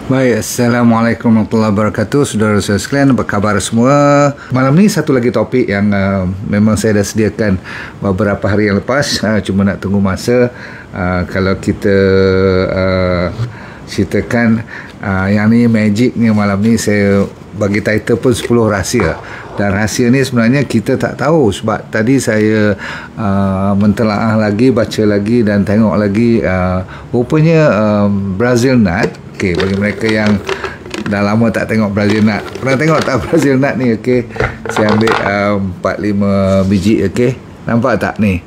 Baik, Assalamualaikum warahmatullahi wabarakatuh. Saudara-saudara sekalian, apa khabar semua? Malam ni satu lagi topik yang memang saya dah sediakan beberapa hari yang lepas, cuma nak tunggu masa. Kalau kita ceritakan yang ni magic ni, malam ni saya bagi title pun 10 rahsia. Dan rahsia ni sebenarnya kita tak tahu, sebab tadi saya mentelaah lagi, baca lagi dan tengok lagi, rupanya Brazil nut. Okey, bagi mereka yang dah lama tak tengok Brazil nut, pernah tengok tak Brazil nut ni? Okey, saya ambil 4-5 biji. Okey, nampak tak ni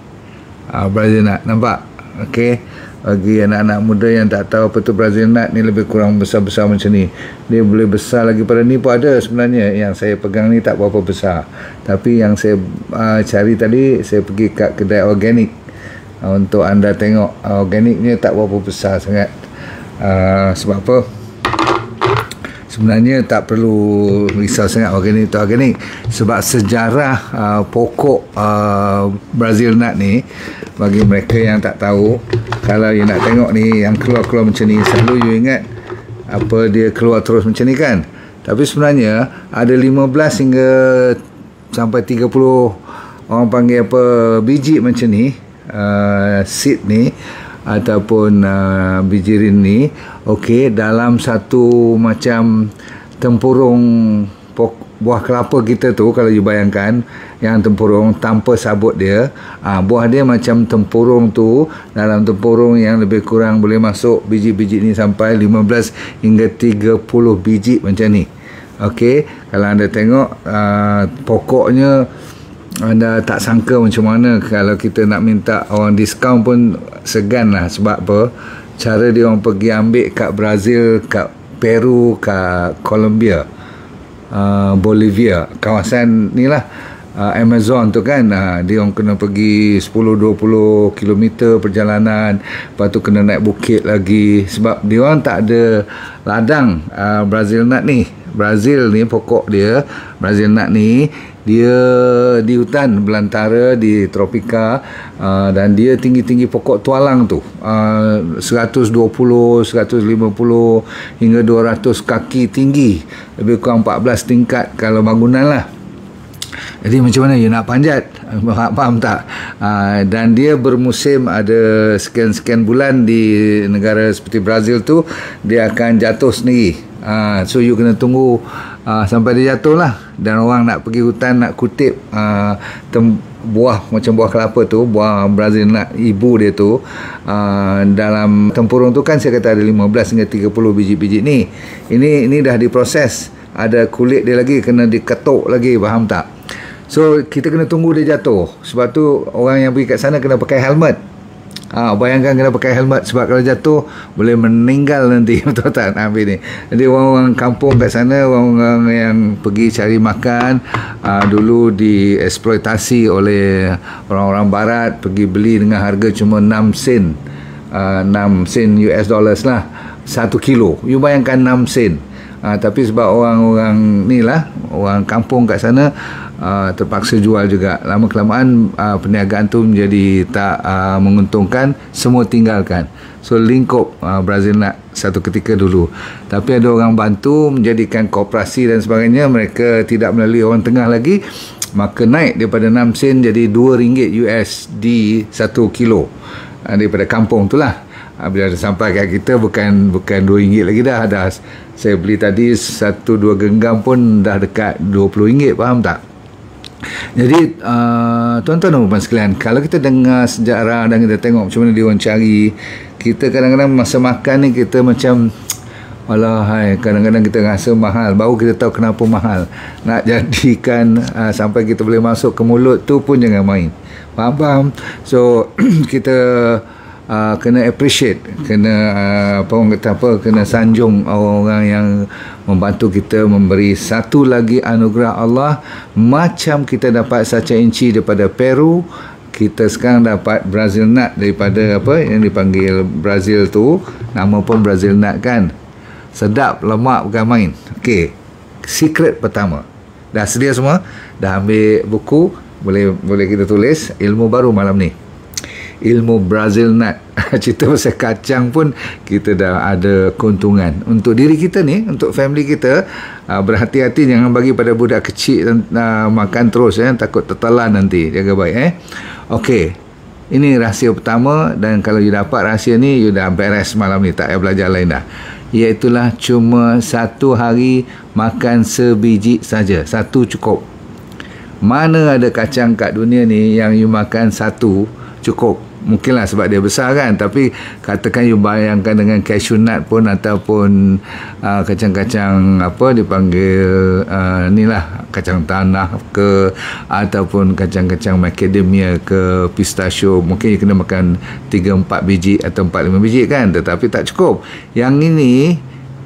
Brazil nut, nampak? Okey, bagi anak-anak muda yang tak tahu apa tu Brazil nut ni, lebih kurang besar-besar macam ni. Dia boleh besar lagi pada ni pun ada sebenarnya. Yang saya pegang ni tak berapa besar, tapi yang saya cari tadi, saya pergi kat kedai organik untuk anda tengok. Organiknya tak berapa besar sangat. Sebab apa? Sebenarnya tak perlu risau sangat organik tu organik, sebab sejarah pokok Brazil nut ni, bagi mereka yang tak tahu, kalau you nak tengok ni yang keluar-keluar macam ni, selalu you ingat apa dia keluar terus macam ni kan? Tapi sebenarnya ada 15 hingga sampai 30, orang panggil apa, biji macam ni, seed ni ataupun bijirin ni. Okey, dalam satu macam tempurung buah kelapa kita tu, kalau you bayangkan yang tempurung tanpa sabut dia, buah dia macam tempurung tu. Dalam tempurung yang lebih kurang boleh masuk biji-biji ni sampai 15 hingga 30 biji macam ni. Okey, kalau anda tengok pokoknya, anda tak sangka macam mana. Kalau kita nak minta orang diskaun pun segan lah. Sebab apa? Cara dia orang pergi ambil kat Brazil, kat Peru, kat Colombia, Bolivia, kawasan ni lah, Amazon tu kan. Dia orang kena pergi 10-20 km perjalanan. Lepas tu kena naik bukit lagi, sebab dia orang tak ada ladang Brazil nut ni. Brazil ni pokok dia, Brazil nut ni, dia di hutan belantara, di tropika, dan dia tinggi-tinggi pokok tualang tu, 120, 150 hingga 200 kaki tinggi, lebih kurang 14 tingkat kalau bangunan lah. Jadi macam mana you nak panjat? Faham tak? Dan dia bermusim, ada sekian-sekian bulan di negara seperti Brazil tu, dia akan jatuh sendiri. So you kena tunggu sampai dia jatuh lah. Dan orang nak pergi hutan nak kutip buah macam buah kelapa tu, buah Brazil nut, ibu dia tu, dalam tempurung tu kan saya kata ada 15 hingga 30 biji-biji ni. Ini dah diproses, ada kulit dia lagi, kena diketuk lagi, faham tak? So kita kena tunggu dia jatuh. Sebab tu orang yang pergi kat sana kena pakai helmet. Bayangkan kena pakai helmet, sebab kalau jatuh boleh meninggal nanti. Betul tak? Ambil ni. Jadi orang-orang kampung kat sana, orang-orang yang pergi cari makan, dulu dieksploitasi oleh orang-orang barat, pergi beli dengan harga cuma 6 sen. 6 sen US dollars lah 1 kilo. You bayangkan 6 sen. Tapi sebab orang-orang ni lah, orang kampung kat sana, terpaksa jual juga. Lama-kelamaan perniagaan tu menjadi tak menguntungkan, semua tinggalkan. So lingkup Brazil nut satu ketika dulu. Tapi ada orang bantu menjadikan koperasi dan sebagainya. Mereka tidak melalui orang tengah lagi, maka naik daripada 6 sen jadi RM2 USD 1 kilo daripada kampung tu lah. Bila sampai kat kita bukan RM2 lagi dah. Saya beli tadi 1-2 genggam pun dah dekat RM20, faham tak? Jadi tuan-tuan dan puan sekalian, kalau kita dengar sejarah dan kita tengok macam mana dia orang cari, kita kadang-kadang masa makan ni kita macam, walahai, kadang-kadang kita rasa mahal, baru kita tahu kenapa mahal. Nak jadikan sampai kita boleh masuk ke mulut tu pun jangan main, faham? So kita kena appreciate, kena apa orang kata apa, kena sanjung orang-orang yang membantu kita, memberi satu lagi anugerah Allah. Macam kita dapat sacha inci daripada Peru, kita sekarang dapat Brazil nut daripada apa yang dipanggil Brazil tu, nama pun Brazil nut kan. Sedap, lemak, bukan main. Okey, secret pertama. Dah sedia semua? Dah ambil buku? Boleh kita tulis ilmu baru malam ni. ilmu Brazil nut. Cerita pasal kacang pun kita dah ada keuntungan untuk diri kita ni, untuk family kita. Berhati-hati jangan bagi pada budak kecil makan terus, takut tertelan nanti. Jaga baik. Okey, ini rahsia pertama, dan kalau you dapat rahsia ni, you dah beres malam ni, tak payah belajar lain dah. Iaitulah cuma satu hari makan sebiji saja, satu cukup. Mana ada kacang kat dunia ni yang you makan satu cukup? Mungkinlah sebab dia besar kan, tapi katakan you bayangkan dengan cashew nut pun, ataupun kacang-kacang apa dipanggil ni lah, kacang tanah ke, ataupun kacang-kacang macadamia ke, pistachio, mungkin you kena makan 3-4 biji atau 4-5 biji kan, tetapi tak cukup. Yang ini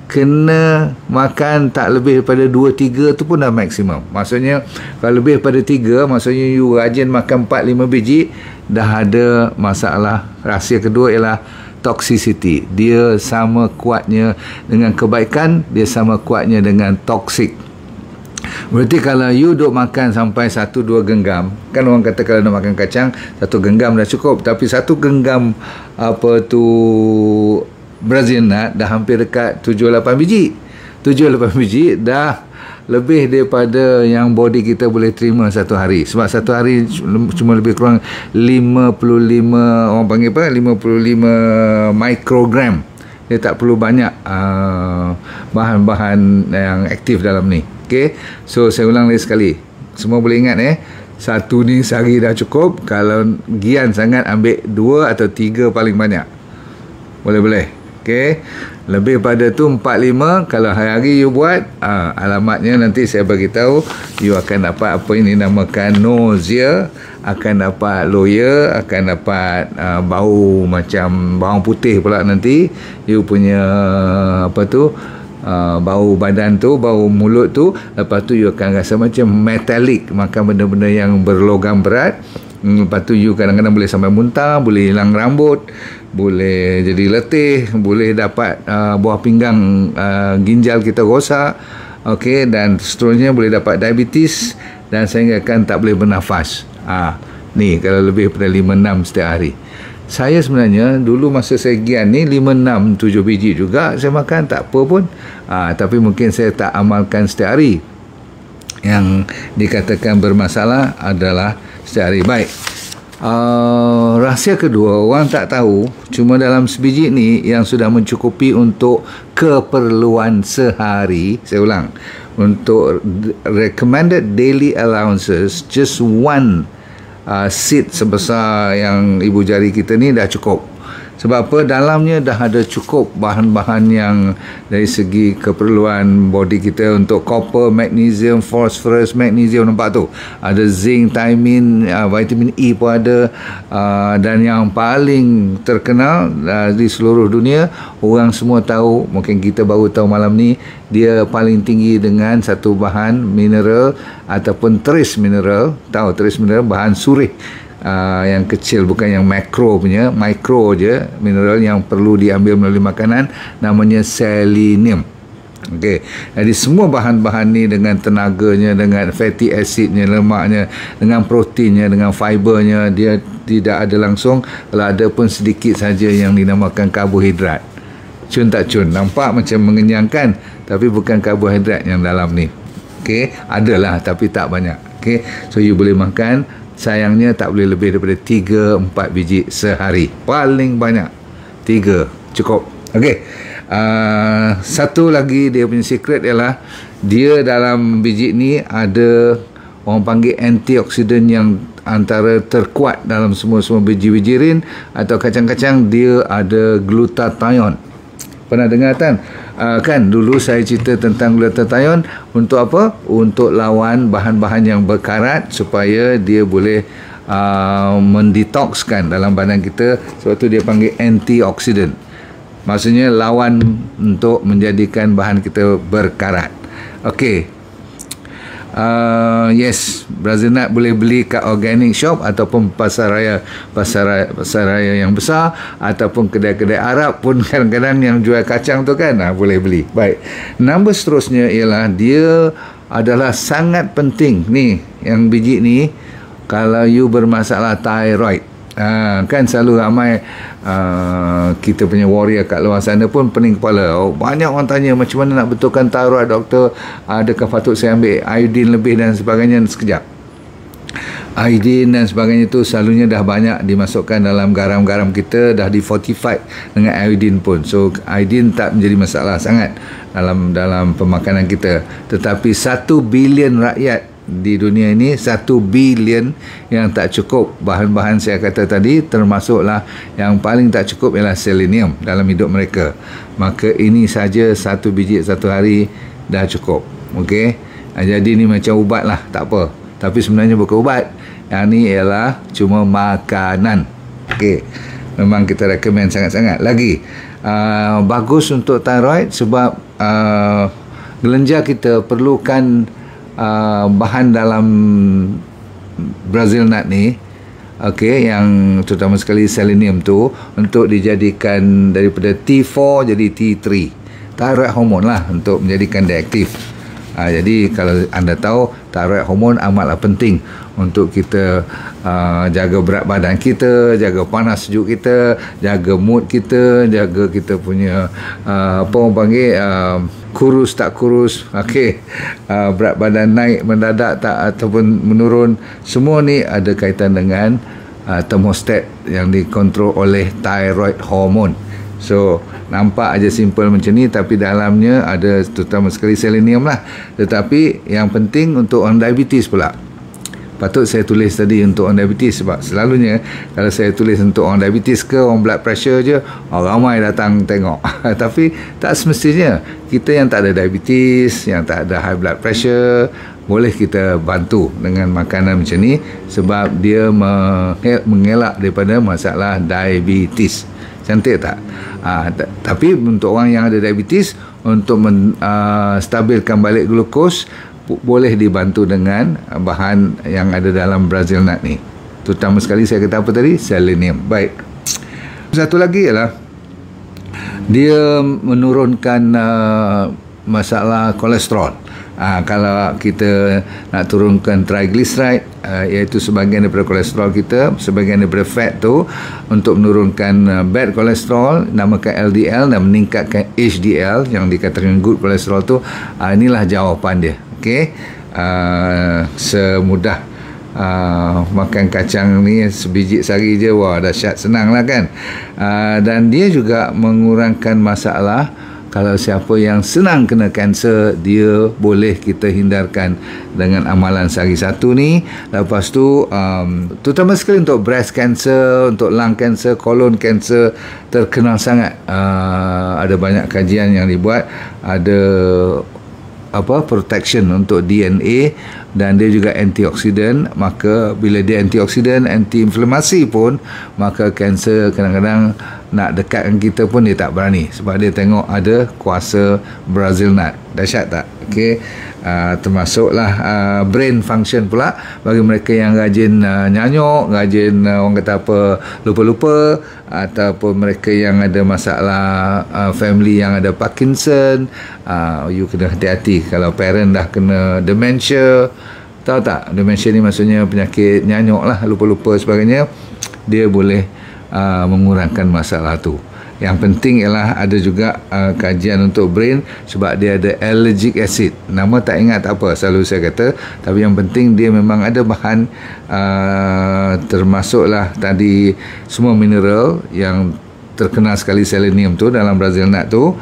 kena makan tak lebih daripada 2-3 tu pun dah maksimum. Maksudnya kalau lebih daripada 3, maksudnya you rajin makan 4-5 biji, dah ada masalah. Rahsia kedua ialah toxicity. Dia sama kuatnya dengan kebaikan, dia sama kuatnya dengan toxic. Berarti kalau you duk makan sampai 1-2 genggam, kan orang kata kalau nak makan kacang 1 genggam dah cukup, tapi 1 genggam apa tu Brazil nut dah hampir dekat 7-8 biji. 7-8 biji dah lebih daripada yang body kita boleh terima satu hari. Sebab satu hari cuma lebih kurang 55, orang panggil apa, 55 mikrogram. Dia tak perlu banyak bahan-bahan yang aktif dalam ni. Okay, so saya ulang lagi sekali, semua boleh ingat satu ni sehari dah cukup. Kalau gian sangat, ambil 2 atau 3 paling banyak. Boleh-boleh. Okay, lebih pada tu 4-5. Kalau hari-hari you buat, alamatnya nanti saya bagi tahu. You akan dapat apa ini namakan nausea, akan dapat loya, akan dapat bau macam bawang putih pula nanti. You punya apa tu, bau badan tu, bau mulut tu. Lepas tu you akan rasa macam metallic, makan benda-benda yang berlogam berat. Lepas tu you kadang-kadang boleh sampai muntah, boleh hilang rambut, boleh jadi letih, boleh dapat buah pinggang, ginjal kita rosak, okey, dan seterusnya boleh dapat diabetes, dan sehingga kan tak boleh bernafas. Ni kalau lebih daripada 5-6 setiap hari. Saya sebenarnya dulu masa saya gian ni 5-6-7 biji juga saya makan, tak apa pun. Tapi mungkin saya tak amalkan setiap hari. Yang dikatakan bermasalah adalah setiap hari. Baik. Rahsia kedua, orang tak tahu, cuma dalam sebiji ni yang sudah mencukupi untuk keperluan sehari. Saya ulang, untuk recommended daily allowances, just one seed sebesar yang ibu jari kita ni dah cukup. Sebab apa? Dalamnya dah ada cukup bahan-bahan yang dari segi keperluan body kita untuk copper, magnesium, phosphorus, magnesium, nampak tu. Ada zinc, thiamine, vitamin E pun ada. Dan yang paling terkenal di seluruh dunia, orang semua tahu, mungkin kita baru tahu malam ni, dia paling tinggi dengan satu bahan mineral ataupun trace mineral. Tahu trace mineral, bahan surih. Yang kecil, bukan yang makro punya, micro je mineral yang perlu diambil melalui makanan, namanya selenium. Okey, jadi semua bahan-bahan ni dengan tenaganya, dengan fatty acidnya, lemaknya, dengan proteinnya, dengan fibernya, dia tidak ada langsung. Kalau ada pun sedikit saja yang dinamakan karbohidrat. Cun tak cun, nampak macam mengenyangkan, tapi bukan karbohidrat yang dalam ni. Okey, adalah tapi tak banyak. Okey, so you boleh makan. Sayangnya tak boleh lebih daripada 3-4 biji sehari. Paling banyak 3 cukup. Okey. Satu lagi dia punya secret ialah dia dalam biji ni ada orang panggil antioksidan yang antara terkuat dalam semua biji-biji rin atau kacang-kacang. Dia ada glutathione. Pernah dengar kan? Kan dulu saya cerita tentang glutathione untuk apa? Untuk lawan bahan-bahan yang berkarat supaya dia boleh mendetokskan dalam badan kita. Sebab tu dia panggil antioksidan. Maksudnya lawan untuk menjadikan bahan kita berkarat. Okey. Yes, Brazil nut boleh beli kat organic shop ataupun pasar raya yang besar, ataupun kedai-kedai Arab pun kadang-kadang yang jual kacang tu kan, boleh beli. Baik. Nombor seterusnya ialah dia adalah sangat penting ni, yang biji ni kalau you bermasalah thyroid. Kan selalu ramai kita punya warrior kat luar sana pun pening kepala. Banyak orang tanya macam mana nak betulkan thyroid, doktor, adakah patut saya ambil iodine lebih dan sebagainya. Sekejap, iodine dan sebagainya tu selalunya dah banyak dimasukkan dalam garam-garam kita, dah di-fortified dengan iodine pun. So iodine tak menjadi masalah sangat dalam pemakanan kita. Tetapi 1 bilion rakyat di dunia ini, 1 bilion yang tak cukup bahan-bahan saya kata tadi, termasuklah yang paling tak cukup ialah selenium dalam hidup mereka. Maka ini saja 1 biji satu hari dah cukup. Okey, jadi ni macam ubat lah, tak apa. Tapi sebenarnya bukan ubat, yang ni ialah cuma makanan. Okey, memang kita recommend sangat-sangat. Lagi bagus untuk thyroid sebab kelenjar kita perlukan bahan dalam Brazil nut ni, okey, yang terutama sekali selenium tu, untuk dijadikan daripada T4 jadi T3, thyroid hormone lah, untuk menjadikan dia aktif. Jadi kalau anda tahu, thyroid hormone amatlah penting untuk kita jaga berat badan kita, jaga panas sejuk kita, jaga mood kita, jaga kita punya apa orang panggil, kurus tak kurus, okey, berat badan naik mendadak tak ataupun menurun. Semua ni ada kaitan dengan termostat yang dikontrol oleh thyroid hormone. So nampak aja simple macam ni, tapi dalamnya ada terutama sekali selenium lah. Tetapi yang penting untuk orang diabetes pula, patut saya tulis tadi untuk orang diabetes, sebab selalunya kalau saya tulis untuk orang diabetes ke orang blood pressure je, orang ramai datang tengok. Tapi tak semestinya. Kita yang tak ada diabetes, yang tak ada high blood pressure, boleh kita bantu dengan makanan macam ni, sebab dia mengelak daripada masalah diabetes. Cantik tak? Tapi untuk orang yang ada diabetes, untuk stabilkan balik glukos, boleh dibantu dengan bahan yang ada dalam Brazil nut ni. Terutama sekali saya kata apa tadi? Selenium. Baik. Satu lagi ialah dia menurunkan masalah kolesterol. Kalau kita nak turunkan triglyceride, iaitu sebahagian daripada kolesterol kita, sebahagian daripada fat tu, untuk menurunkan bad kolesterol, namakan LDL, dan meningkatkan HDL yang dikatakan good kolesterol tu, inilah jawapan dia. Okey, semudah makan kacang ni sebiji sehari je, wah dahsyat, senang lah kan. Dan dia juga mengurangkan masalah. Kalau siapa yang senang kena kanser, dia boleh kita hindarkan dengan amalan sehari satu ni. Lepas tu terutama sekali untuk breast cancer, untuk lung cancer, colon cancer, terkenal sangat. Ada banyak kajian yang dibuat, ada protection untuk DNA, dan dia juga antioksidan. Maka bila dia antioksidan, anti-inflamasi pun, maka kanser kadang-kadang nak dekatkan kita pun dia tak berani, sebab dia tengok ada kuasa Brazil nut. Dahsyat tak? Okey, termasuklah brain function pula bagi mereka yang rajin nyanyuk, rajin orang kata apa, lupa-lupa, ataupun mereka yang ada masalah family yang ada Parkinson. You kena hati-hati kalau parent dah kena dementia. Tahu tak, dementia ni maksudnya penyakit nyanyuk lah, lupa-lupa sebagainya. Dia boleh mengurangkan masalah tu. Yang penting ialah ada juga kajian untuk brain, sebab dia ada allergic acid. Nama tak ingat tak apa, selalu saya kata. Tapi yang penting dia memang ada bahan, termasuklah tadi semua mineral yang terkenal sekali, selenium tu dalam Brazil nut tu,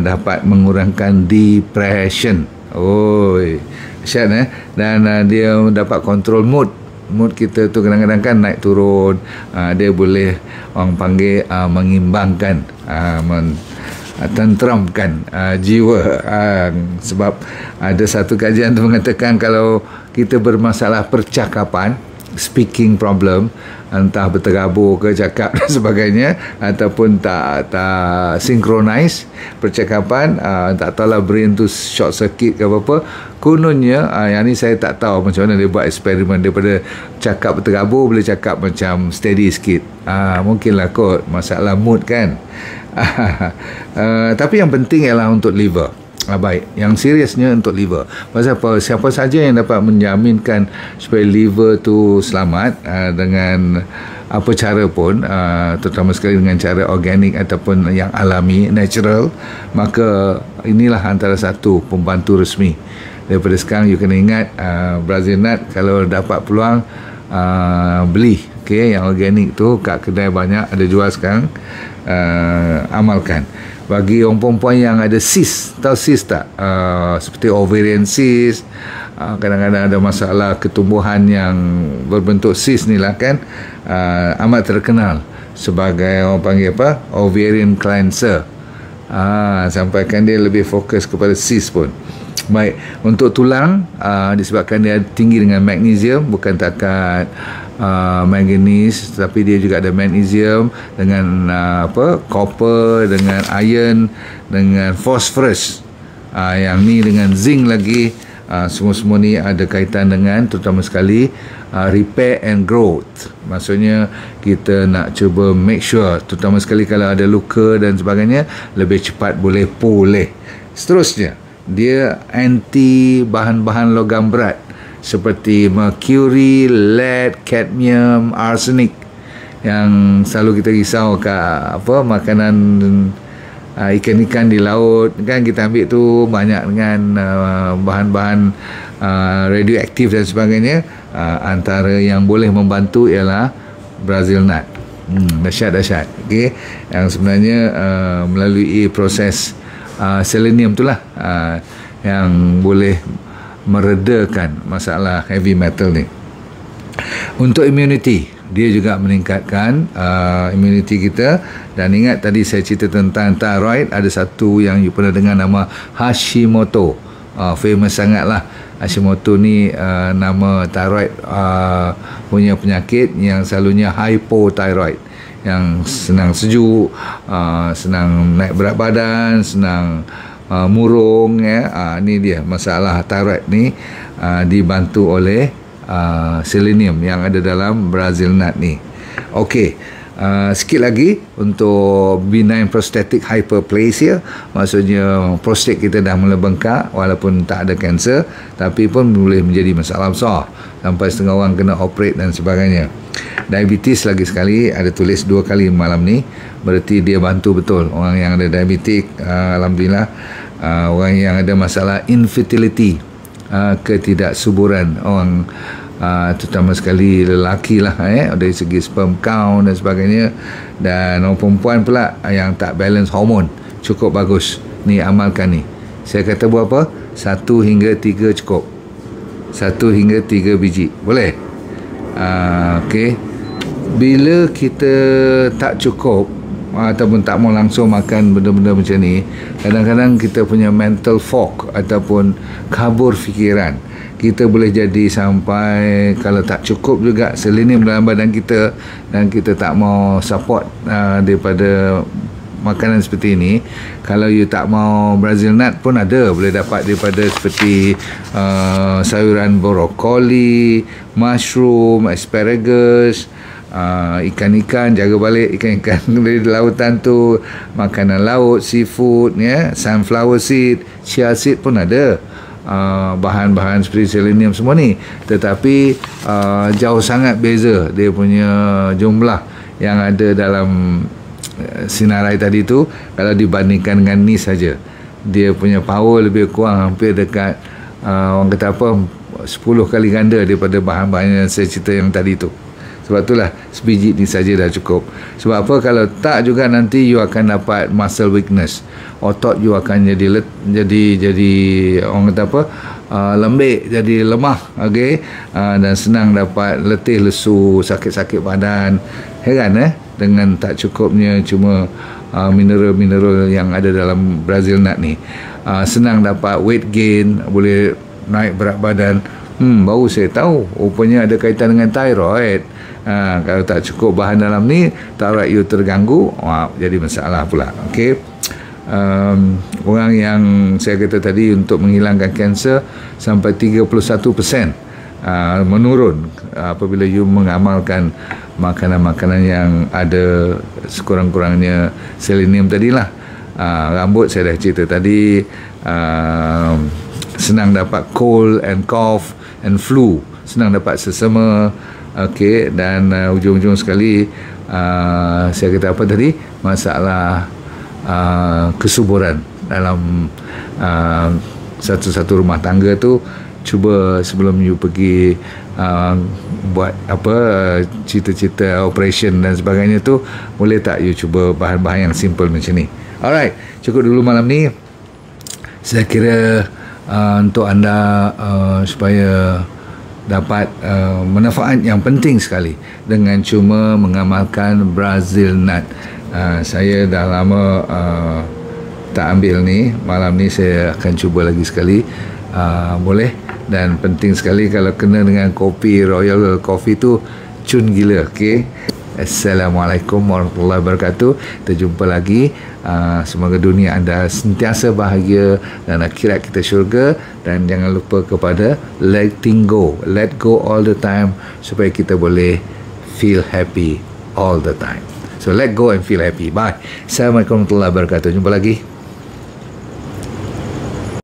dapat mengurangkan depression. Oi, dahsyat dan dia dapat kontrol mood kita tu, kadang-kadang kan naik turun. Dia boleh orang panggil mengimbangkan, tenteramkan jiwa. Sebab ada satu kajian tu mengatakan kalau kita bermasalah percakapan, speaking problem, entah berterabur ke cakap dan sebagainya, ataupun tak synchronize percakapan, tak tahulah brain tu short circuit ke apa-apa. Kononnya, yang ni saya tak tahu macam mana dia buat eksperimen, daripada cakap berterabur boleh cakap macam steady sikit. Mungkinlah kot masalah mood kan. Tapi yang penting ialah untuk liver. baik. Yang seriusnya untuk liver. Pasal apa? Siapa saja yang dapat menjaminkan supaya liver tu selamat dengan apa cara pun, terutama sekali dengan cara organik ataupun yang alami, natural, maka inilah antara satu pembantu resmi. Daripada sekarang you kena ingat, Brazil Nut kalau dapat peluang, beli, okay, yang organik tu kat kedai banyak ada jual sekarang, amalkan. Bagi orang perempuan yang ada cyst, tahu cyst tak? Seperti ovarian cyst, kadang-kadang ada masalah ketumbuhan yang berbentuk cyst ni lah kan, amat terkenal sebagai orang panggil apa? Ovarian cancer. Sampaikan dia lebih fokus kepada cyst pun. Baik, untuk tulang, disebabkan dia tinggi dengan magnesium, bukan takat manganese, tapi dia juga ada magnesium dengan copper, dengan iron, dengan phosphorus, yang ni dengan zinc lagi. Semua-semua ni ada kaitan dengan terutama sekali repair and growth. Maksudnya kita nak cuba make sure, terutama sekali kalau ada luka dan sebagainya, lebih cepat boleh pulih. Seterusnya, dia anti bahan-bahan logam berat seperti mercury, lead, cadmium, arsenic yang selalu kita risau kat makanan ikan-ikan di laut kan, kita ambil tu banyak dengan bahan-bahan radioaktif dan sebagainya. Antara yang boleh membantu ialah Brazil Nut. Dahsyat. Okey, yang sebenarnya melalui proses selenium itulah yang boleh meredakan masalah heavy metal ni. Untuk immunity, dia juga meningkatkan immunity kita. Dan ingat tadi saya cerita tentang thyroid, ada satu yang you pernah dengar nama Hashimoto, famous sangat lah. Hashimoto ni nama thyroid punya penyakit yang selalunya hypothyroid, yang senang sejuk, senang naik berat badan, senang murung ya. Ni dia masalah thyroid ni, dibantu oleh selenium yang ada dalam Brazil Nut ni. Okey, sikit lagi untuk benign prostatic hyperplasia, maksudnya prostat kita dah mula bengkak walaupun tak ada kanser, tapi pun boleh menjadi masalah besar sampai setengah orang kena operate dan sebagainya. Diabetes lagi sekali, ada tulis 2 kali malam ni, berarti dia bantu betul orang yang ada diabetik. Alhamdulillah. Orang yang ada masalah infertility, ketidaksuburan, orang terutama sekali lelaki lah, dari segi sperm count dan sebagainya. Dan orang perempuan pula yang tak balance hormon, cukup bagus ni, amalkan ni. Saya kata buat apa? 1 hingga 3 cukup, 1 hingga 3 biji boleh. Okey, bila kita tak cukup ataupun tak mau langsung makan benda-benda macam ni, kadang-kadang kita punya mental fog ataupun kabur fikiran, kita boleh jadi sampai kalau tak cukup juga selenium dalam badan kita dan kita tak mau support daripada makanan seperti ini. Kalau you tak mau Brazil Nut pun ada, boleh dapat daripada seperti sayuran brokoli, mushroom, asparagus, ikan-ikan, jaga balik ikan-ikan dari lautan tu, makanan laut, seafood ya, sunflower seed, chia seed pun ada. Bahan-bahan seperti selenium semua ni, tetapi jauh sangat beza dia punya jumlah yang ada dalam sinarai tadi tu kalau dibandingkan dengan ni saja. Dia punya power lebih kurang hampir dekat orang kata apa, 10 kali ganda daripada bahan-bahan yang saya cerita yang tadi tu. Sebab itulah sebiji ni saja dah cukup. Sebab apa, kalau tak juga nanti you akan dapat muscle weakness. Otot you akan jadi orang kata apa, lembik, jadi lemah, okey, dan senang dapat letih, lesu, sakit-sakit badan. Heran dengan tak cukupnya cuma mineral-mineral yang ada dalam Brazil Nut ni. Senang dapat weight gain, boleh naik berat badan. Baru saya tahu rupanya ada kaitan dengan thyroid. Kalau tak cukup bahan dalam ni, thyroid you terganggu, jadi masalah pula. Okey, orang yang saya kata tadi untuk menghilangkan kanser sampai 31% menurun apabila you mengamalkan makanan-makanan yang ada sekurang-kurangnya selenium tadilah. Rambut saya dah cerita tadi, senang dapat cold and cough and flu, senang dapat sesama. Okey, dan ujung-ujung sekali saya kata apa tadi, masalah kesuburan dalam satu-satu rumah tangga tu. Cuba sebelum you pergi buat apa, cita-cita operation dan sebagainya tu, boleh tak you cuba bahan-bahan yang simple macam ni. Alright, cukup dulu malam ni. Saya kira untuk anda supaya dapat manfaat yang penting sekali dengan cuma mengamalkan Brazil nut. Saya dah lama tak ambil ni. Malam ni saya akan cuba lagi sekali. Boleh. Dan penting sekali kalau kena dengan kopi Royal Coffee tu, cun gila. Okay. Assalamualaikum warahmatullahi wabarakatuh. Kita jumpa lagi. Semoga dunia anda sentiasa bahagia dan akhirat kita syurga. Dan jangan lupa kepada letting go. Let go all the time supaya kita boleh feel happy all the time. So let go and feel happy. Bye. Assalamualaikum warahmatullahi wabarakatuh. Jumpa lagi.